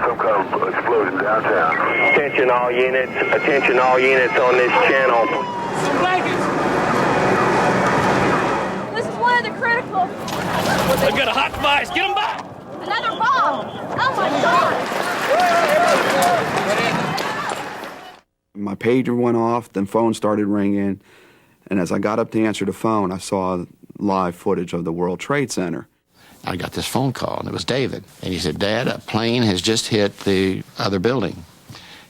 some kind of explosion downtown. Attention all units on this channel. Some blankets. This is one of the critical. I got a hot device. Get them back. Another bomb. Oh my God. My pager went off, then phone started ringing, and as I got up to answer the phone, I saw live footage of the World Trade Center. I got this phone call, and it was David. And he said, Dad, a plane has just hit the other building.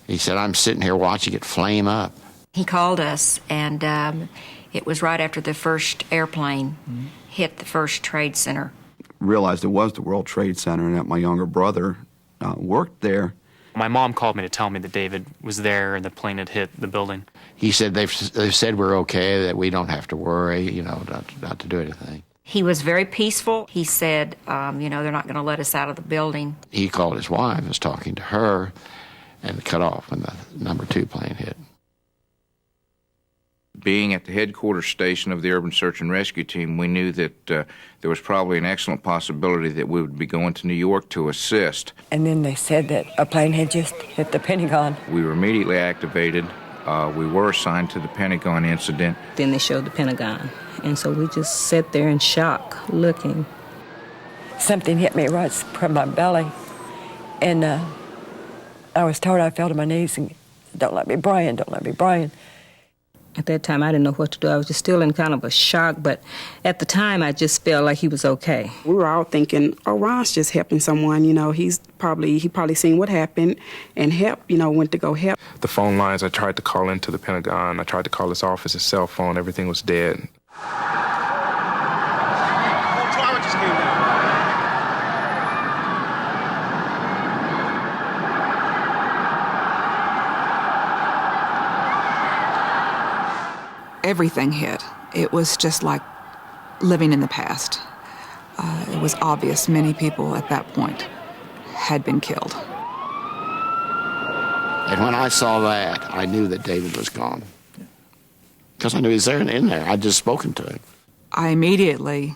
He said, I'm sitting here watching it flame up. He called us, and it was right after the first airplane hit the first trade center. Realized it was the World Trade Center and that my younger brother worked there. My mom called me to tell me that David was there and the plane had hit the building. He said, they've said we're okay, that we don't have to worry, not to do anything. He was very peaceful. He said, they're not going to let us out of the building. He called his wife, was talking to her, and cut off when the number 2 plane hit. Being at the headquarters station of the Urban Search and Rescue Team, we knew that there was probably an excellent possibility that we would be going to New York to assist. And then they said that a plane had just hit the Pentagon. We were immediately activated. We were assigned to the Pentagon incident. Then they showed the Pentagon, and so we just sat there in shock, looking. Something hit me right from my belly, and I was told I fell to my knees and, don't let me, Brian, don't let me, Brian. At that time, I didn't know what to do. I was just still in kind of a shock, but at the time, I just felt like he was okay. We were all thinking, oh, Ron's just helping someone, he probably seen what happened and went to go help. The phone lines, I tried to call into the Pentagon. I tried to call his office, his cell phone, everything was dead. Everything hit. It was just like living in the past. It was obvious many people at that point had been killed. And when I saw that, I knew that David was gone. Because I knew he was there in there. I'd just spoken to him. I immediately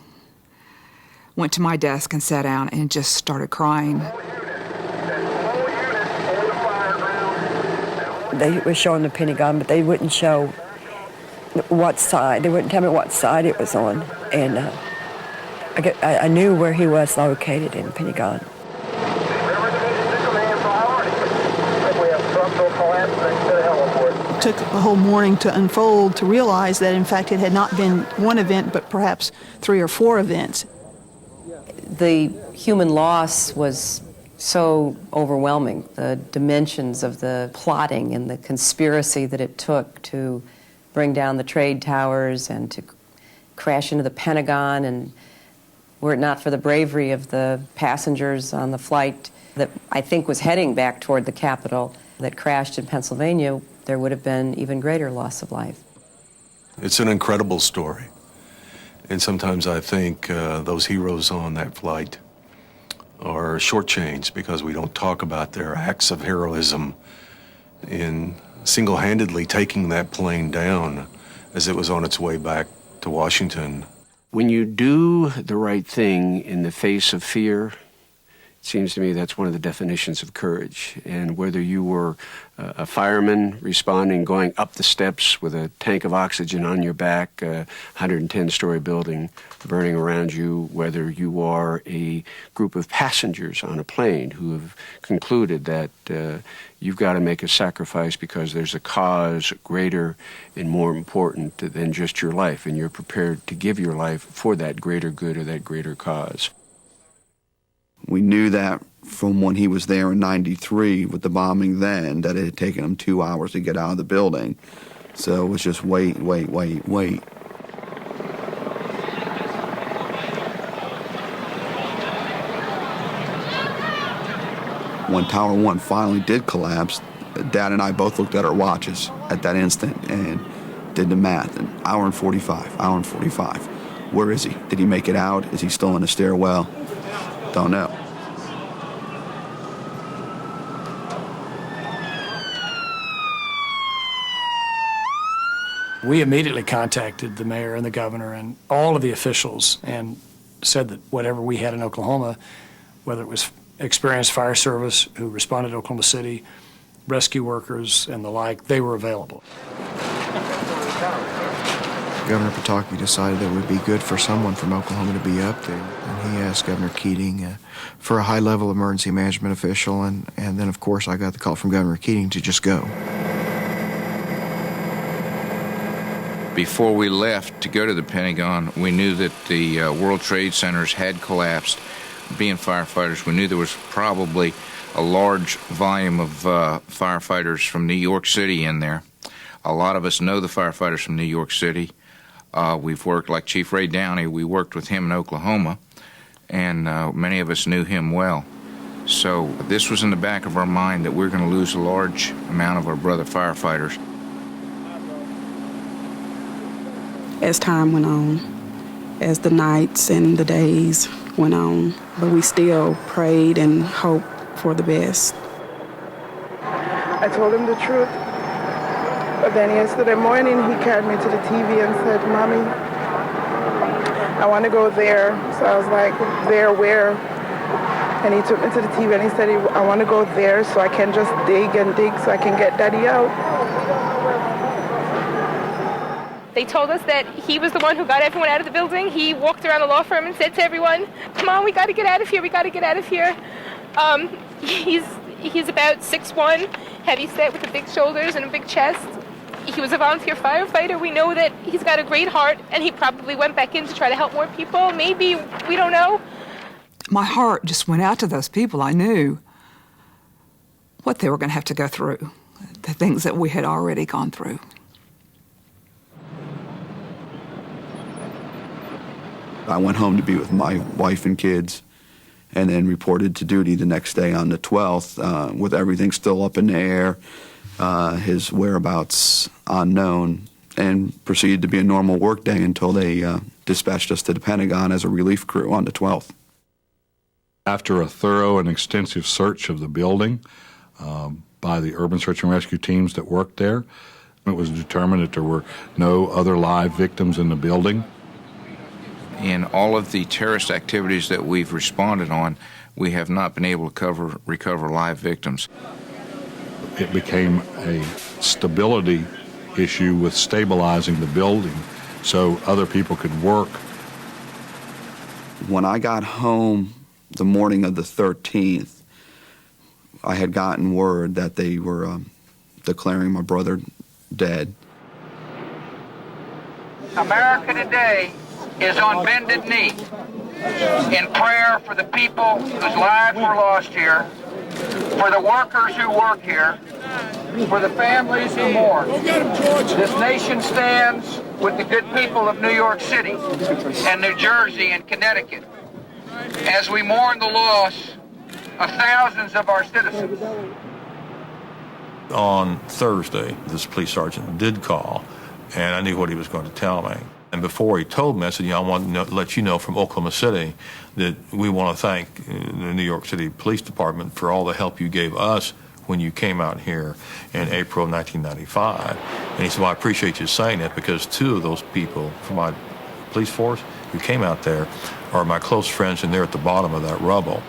went to my desk and sat down and just started crying. They were showing the Pentagon, but they wouldn't show what side. They wouldn't tell me what side it was on. And I knew where he was located in the Pentagon. It took a whole morning to unfold to realize that, in fact, it had not been one event, but perhaps 3 or 4 events. The human loss was so overwhelming, the dimensions of the plotting and the conspiracy that it took to bring down the trade towers and to crash into the Pentagon, and were it not for the bravery of the passengers on the flight that I think was heading back toward the Capitol that crashed in Pennsylvania, there would have been even greater loss of life. It's an incredible story. And sometimes I think those heroes on that flight are shortchanged because we don't talk about their acts of heroism in single-handedly taking that plane down as it was on its way back to Washington. When you do the right thing in the face of fear, it seems to me that's one of the definitions of courage. And whether you were a fireman responding, going up the steps with a tank of oxygen on your back, a 110-story building burning around you, whether you are a group of passengers on a plane who have concluded that you've got to make a sacrifice because there's a cause greater and more important than just your life, and you're prepared to give your life for that greater good or that greater cause. We knew that from when he was there in '93 with the bombing then, that it had taken him 2 hours to get out of the building. So it was just wait. When Tower 1 finally did collapse, Dad and I both looked at our watches at that instant and did the math. An hour and 45. Where is he? Did he make it out? Is he still in the stairwell? Don't know. We immediately contacted the mayor and the governor and all of the officials and said that whatever we had in Oklahoma, whether it was experienced fire service who responded to Oklahoma City, rescue workers and the like, they were available. Governor Pataki decided that it would be good for someone from Oklahoma to be up there. And he asked Governor Keating for a high-level emergency management official, and then, of course, I got the call from Governor Keating to just go. Before we left to go to the Pentagon, we knew that the World Trade Centers had collapsed. Being firefighters, we knew there was probably a large volume of firefighters from New York City in there. A lot of us know the firefighters from New York City. We've worked, like Chief Ray Downey, we worked with him in Oklahoma, and many of us knew him well. So this was in the back of our mind that we're going to lose a large amount of our brother firefighters. As time went on, as the nights and the days went on, but we still prayed and hoped for the best. I told him the truth, but then yesterday morning he carried me to the TV and said, "Mommy, I want to go there." So I was like, "There where?" And he took me to the TV and he said, "I want to go there so I can just dig and dig so I can get Daddy out." They told us that he was the one who got everyone out of the building. He walked around the law firm and said to everyone, "Come on, we got to get out of here. We got to get out of here." He's about 6'1", heavy set with the big shoulders and a big chest. He was a volunteer firefighter. We know that he's got a great heart, and he probably went back in to try to help more people. Maybe, we don't know. My heart just went out to those people. I knew what they were going to have to go through, the things that we had already gone through. I went home to be with my wife and kids, and then reported to duty the next day on the 12th with everything still up in the air, his whereabouts unknown, and proceeded to be a normal work day until they dispatched us to the Pentagon as a relief crew on the 12th. After a thorough and extensive search of the building by the urban search and rescue teams that worked there, it was determined that there were no other live victims in the building. In all of the terrorist activities that we've responded on, we have not been able to recover live victims. It became a stability issue with stabilizing the building so other people could work. When I got home the morning of the 13th, I had gotten word that they were declaring my brother dead. America today is on bended knee in prayer for the people whose lives were lost here, for the workers who work here, for the families who mourn. This nation stands with the good people of New York City and New Jersey and Connecticut as we mourn the loss of thousands of our citizens. On Thursday, this police sergeant did call, and I knew what he was going to tell me. And before he told me, I said, I want to let you know from Oklahoma City that we want to thank the New York City Police Department for all the help you gave us when you came out here in April of 1995. And he said, well, I appreciate you saying that because two of those people from my police force who came out there are my close friends, and they're at the bottom of that rubble.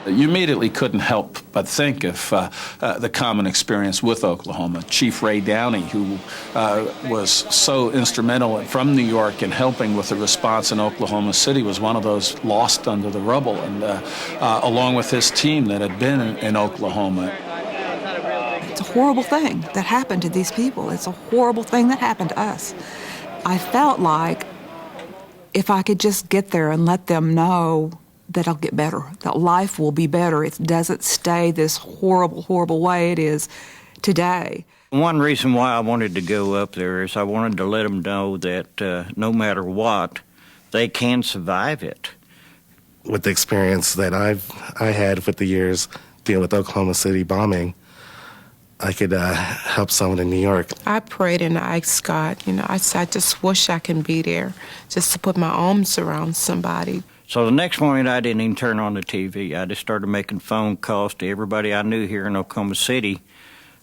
You immediately couldn't help but think of the common experience with Oklahoma. Chief Ray Downey, who was so instrumental from New York in helping with the response in Oklahoma City, was one of those lost under the rubble, and along with his team that had been in Oklahoma. It's a horrible thing that happened to these people. It's a horrible thing that happened to us. I felt like if I could just get there and let them know that I'll get better, that life will be better. It doesn't stay this horrible, horrible way it is today. One reason why I wanted to go up there is I wanted to let them know that no matter what, they can survive it. With the experience that I had with the years dealing with Oklahoma City bombing, I could help someone in New York. I prayed and I asked God, I said, I just wish I can be there just to put my arms around somebody. So the next morning, I didn't even turn on the TV. I just started making phone calls to everybody I knew here in Oklahoma City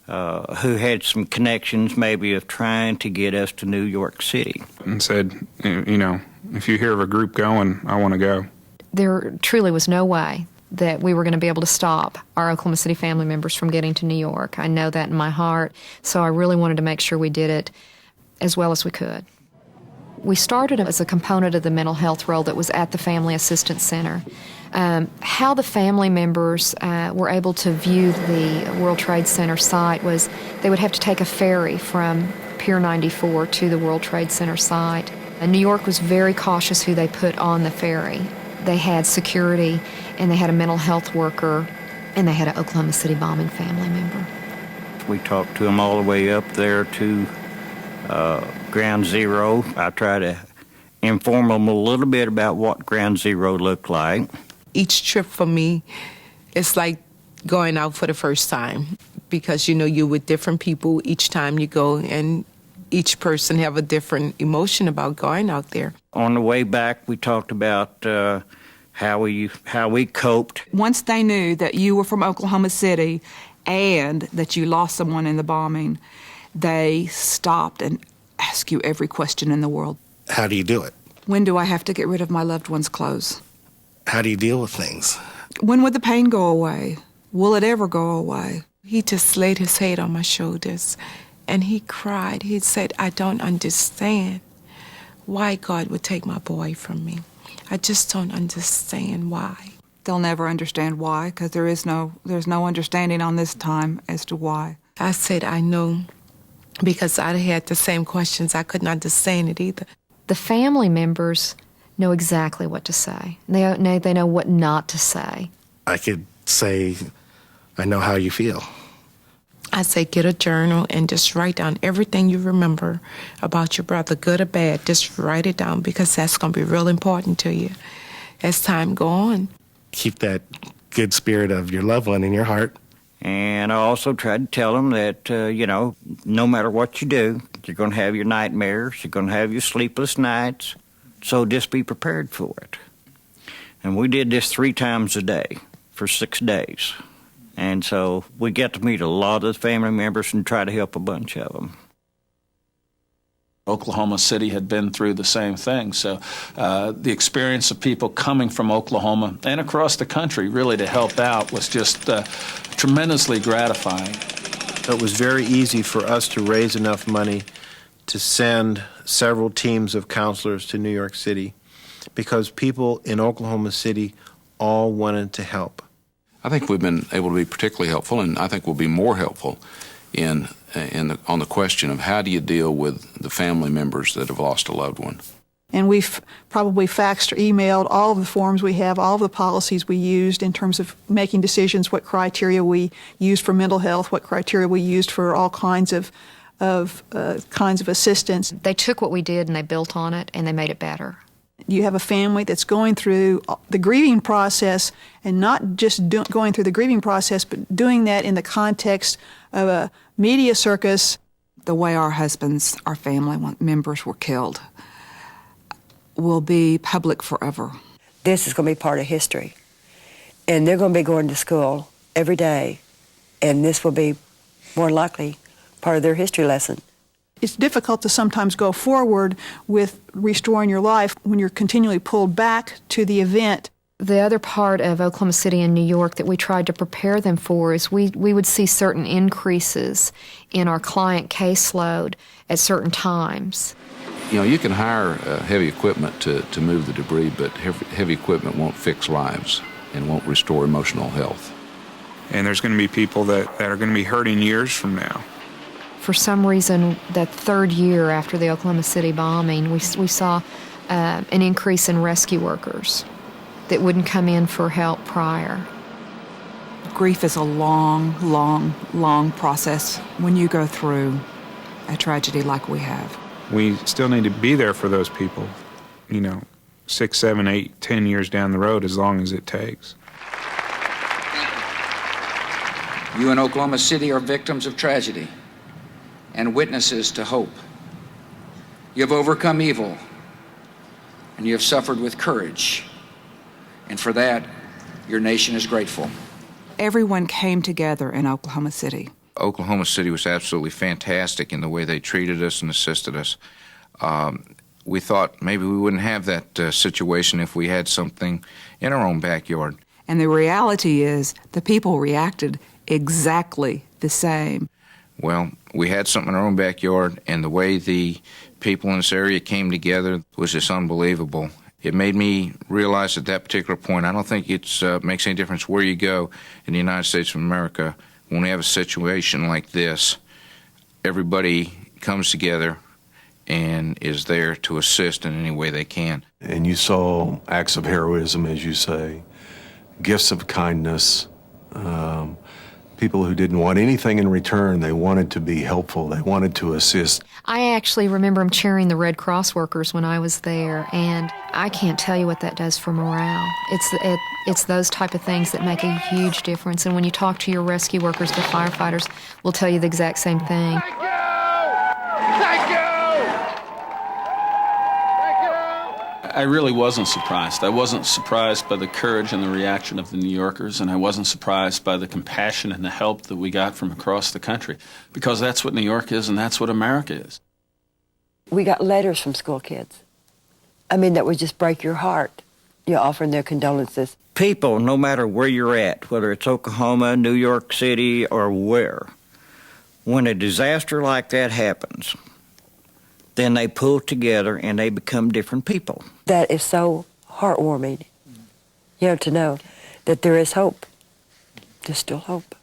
who had some connections maybe of trying to get us to New York City. And said, if you hear of a group going, I want to go. there truly was no way that we were going to be able to stop our Oklahoma City family members from getting to New York. I know that in my heart, so I really wanted to make sure we did it as well as we could. We started as a component of the mental health role that was at the Family Assistance Center. How the family members were able to view the World Trade Center site was they would have to take a ferry from Pier 94 to the World Trade Center site. New York was very cautious who they put on the ferry. They had security, and they had a mental health worker, and they had an Oklahoma City bombing family member. We talked to them all the way up there to Ground Zero. I try to inform them a little bit about what Ground Zero looked like. Each trip for me is like going out for the first time because, you know, you're with different people each time you go, and each person have a different emotion about going out there. On the way back, we talked about how we coped. Once they knew that you were from Oklahoma City and that you lost someone in the bombing, they stopped and asked you every question in the world. How do you do it? When do I have to get rid of my loved one's clothes? How do you deal with things? When would the pain go away? Will it ever go away? He just laid his head on my shoulders and he cried. He said, I don't understand why God would take my boy from me. I just don't understand why. They'll never understand why, because there's no understanding on this time as to why. I said, I know, because I had the same questions. I couldn't understand it either. The family members know exactly what to say. They know what not to say. I could say, I know how you feel. I say, get a journal and just write down everything you remember about your brother, good or bad. Just write it down, because that's going to be real important to you as time go on. Keep that good spirit of your loved one in your heart. And I also tried to tell them that, no matter what you do, you're going to have your nightmares, you're going to have your sleepless nights, so just be prepared for it. And we did this 3 times a day for 6 days. And so we got to meet a lot of the family members and try to help a bunch of them. Oklahoma City had been through the same thing. So the experience of people coming from Oklahoma and across the country really to help out was just tremendously gratifying. It was very easy for us to raise enough money to send several teams of counselors to New York City because people in Oklahoma City all wanted to help. I think we've been able to be particularly helpful, and I think we'll be more helpful on the question of how do you deal with the family members that have lost a loved one. And we've probably faxed or emailed all of the forms we have, all of the policies we used in terms of making decisions, what criteria we used for mental health, what criteria we used for all kinds of assistance. They took what we did and they built on it and they made it better. You have a family that's going through the grieving process, and not just going through the grieving process, but doing that in the context of a media circus. The way our husbands, our family members were killed will be public forever. This is going to be part of history. And they're going to be going to school every day, and this will be more likely part of their history lesson. It's difficult to sometimes go forward with restoring your life when you're continually pulled back to the event. The other part of Oklahoma City and New York that we tried to prepare them for is we would see certain increases in our client caseload at certain times. You can hire heavy equipment to move the debris, but heavy equipment won't fix lives and won't restore emotional health. And there's going to be people that are going to be hurting years from now. For some reason, that 3rd year after the Oklahoma City bombing, we saw an increase in rescue workers that wouldn't come in for help prior. Grief is a long, long, long process when you go through a tragedy like we have. We still need to be there for those people, 6, 7, 8, 10 years down the road, as long as it takes. You in Oklahoma City are victims of tragedy and witnesses to hope. You have overcome evil, and you have suffered with courage. And for that, your nation is grateful. Everyone came together in Oklahoma City. Oklahoma City was absolutely fantastic in the way they treated us and assisted us. we thought maybe we wouldn't have that situation if we had something in our own backyard. And the reality is the people reacted exactly the same. Well, we had something in our own backyard, and the way the people in this area came together was just unbelievable. It made me realize at that particular point, I don't think it makes any difference where you go in the United States of America. When we have a situation like this, everybody comes together and is there to assist in any way they can. And you saw acts of heroism, as you say, gifts of kindness, people who didn't want anything in return. They wanted to be helpful. They wanted to assist. I actually remember him cheering the Red Cross workers when I was there, and I can't tell you what that does for morale. It's those type of things that make a huge difference. And when you talk to your rescue workers, the firefighters will tell you the exact same thing. I really wasn't surprised. I wasn't surprised by the courage and the reaction of the New Yorkers, and I wasn't surprised by the compassion and the help that we got from across the country, because that's what New York is and that's what America is. We got letters from school kids. I mean, that would just break your heart, offering their condolences. People, no matter where you're at, whether it's Oklahoma, New York City, or where, when a disaster like that happens, then they pull together and they become different people. That is so heartwarming, to know that there is hope. There's still hope.